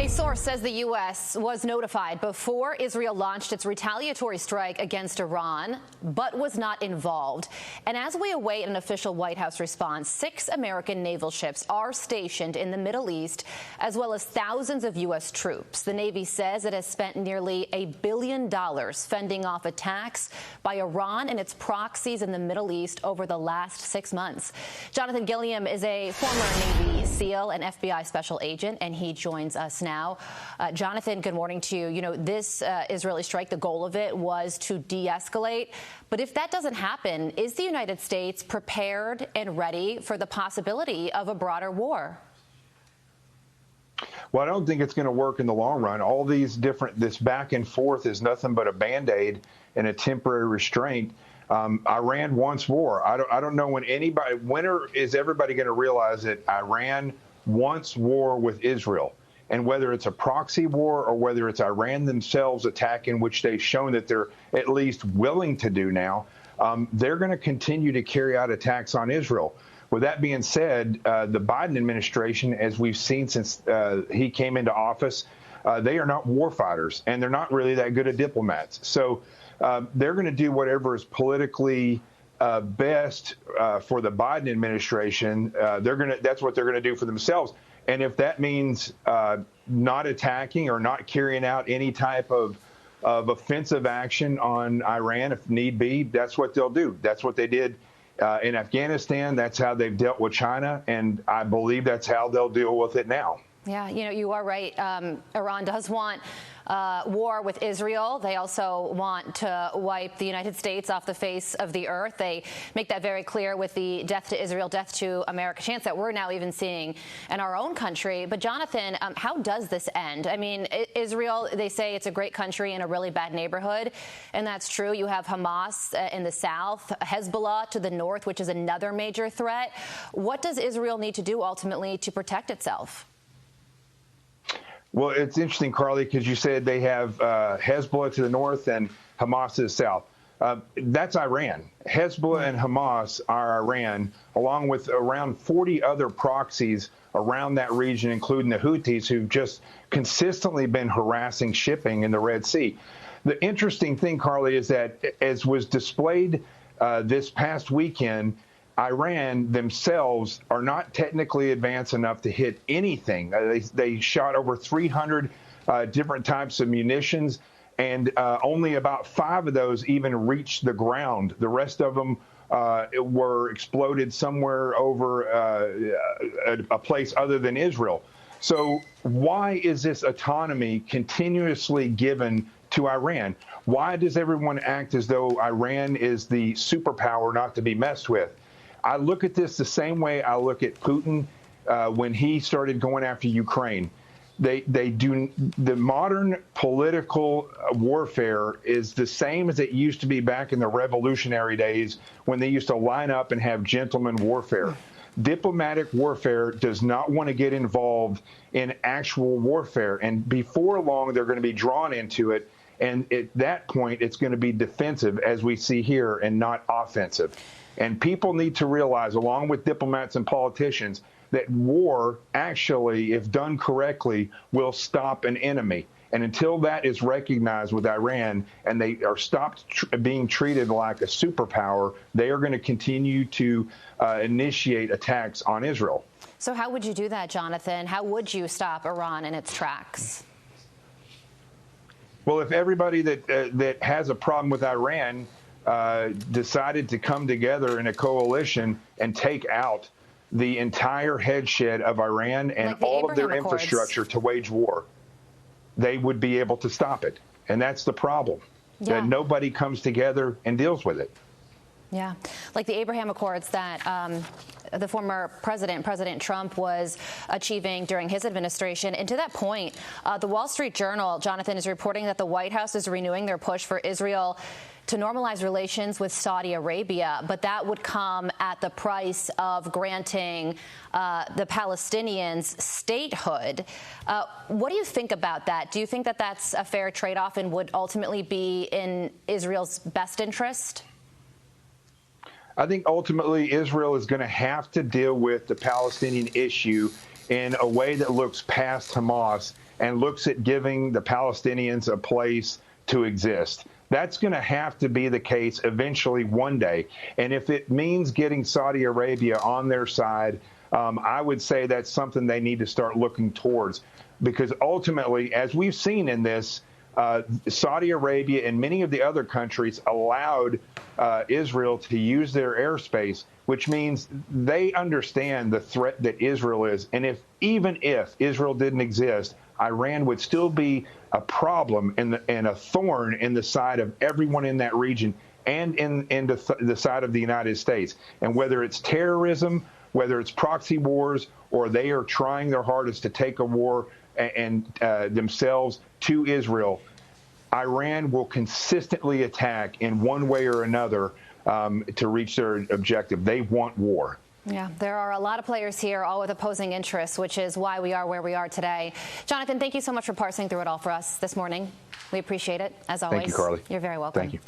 A source says the U.S. was notified before Israel launched its retaliatory strike against Iran, but was not involved. And as we await an official White House response, 6 American naval ships are stationed in the Middle East, as well as thousands of U.S. troops. The Navy says it has spent nearly $1 billion fending off attacks by Iran and its proxies in the Middle East over the last 6 months. Jonathan Gilliam is a former Navy SEAL and FBI special agent, and he joins us now. Jonathan, good morning to you. You know, this Israeli strike, the goal of it was to de-escalate. But if that doesn't happen, is the United States prepared and ready for the possibility of a broader war? Well, I don't think it's going to work in the long run. All these this back and forth is nothing but a Band-Aid and a temporary restraint. Iran wants war. I don't know when is everybody going to realize that Iran wants war with Israel? And whether it's a proxy war or whether it's Iran themselves attacking, which they've shown that they're at least willing to do now, they're going to continue to carry out attacks on Israel. With that being said, the Biden administration, as we've seen since he came into office, they are not war fighters, and they're not really that good at diplomats. So they're going to do whatever is politically best for the Biden administration. That's what they're going to do for themselves. And if that means not attacking or not carrying out any type of offensive action on Iran, if need be, that's what they'll do. That's what they did in Afghanistan. That's how they've dealt with China. And I believe that's how they'll deal with it now. Yeah, you know, you are right. Iran does want war with Israel. They also want to wipe the United States off the face of the earth. They make that very clear with the death to Israel, death to America chants that we're now even seeing in our own country. But Jonathan, how does this end? I mean, Israel, they say it's a great country in a really bad neighborhood, and that's true. You have Hamas in the south, Hezbollah to the north, which is another major threat. What does Israel need to do ultimately to protect itself? Well, it's interesting, Carly, because you said they have Hezbollah to the north and Hamas to the south. That's Iran. Hezbollah and Hamas are Iran, along with around 40 other proxies around that region, including the Houthis, who've just consistently been harassing shipping in the Red Sea. The interesting thing, Carly, is that as was displayed this past weekend, Iran themselves are not technically advanced enough to hit anything. They shot over 300 different types of munitions, and only about 5 of those even reached the ground. The rest of them were exploded somewhere over a place other than Israel. So why is this autonomy continuously given to Iran? Why does everyone act as though Iran is the superpower not to be messed with? I look at this the same way I look at Putin when he started going after Ukraine. The modern political warfare is the same as it used to be back in the revolutionary days when they used to line up and have gentleman warfare. Diplomatic warfare does not want to get involved in actual warfare. And before long, they're going to be drawn into it. And at that point, it's going to be defensive, as we see here, and not offensive. And people need to realize, along with diplomats and politicians, that war actually, if done correctly, will stop an enemy. And until that is recognized with Iran and they are stopped being treated like a superpower, they are going to continue to initiate attacks on Israel. So how would you do that, Jonathan? How would you stop Iran in its tracks? Well, if everybody that has a problem with Iran decided to come together in a coalition and take out the entire headshed of Iran and like all of their Abraham Accords. Infrastructure to wage war, they would be able to stop it. And that's the problem, that nobody comes together and deals with it. Yeah, like the Abraham Accords that the former President Trump, was achieving during his administration. And to that point, the Wall Street Journal, Jonathan, is reporting that the White House is renewing their push for Israel to normalize relations with Saudi Arabia, but that would come at the price of granting the Palestinians statehood. What do you think about that? Do you think that that's a fair trade-off and would ultimately be in Israel's best interest? I think ultimately Israel is going to have to deal with the Palestinian issue in a way that looks past Hamas and looks at giving the Palestinians a place to exist. That's going to have to be the case eventually one day. And if it means getting Saudi Arabia on their side, I would say that's something they need to start looking towards. Because ultimately, as we've seen in this, Saudi Arabia and many of the other countries allowed Israel to use their airspace, which means they understand the threat that Israel is. And even if Israel didn't exist, Iran would still be a problem and a thorn in the side of everyone in that region and in the side of the United States. And whether it's terrorism, whether it's proxy wars, or they are trying their hardest to take a war and themselves to Israel, Iran will consistently attack in one way or another to reach their objective. They want war. Yeah, there are a lot of players here, all with opposing interests, which is why we are where we are today. Jonathan, thank you so much for parsing through it all for us this morning. We appreciate it, as always. Thank you, Carly. You're very welcome. Thank you.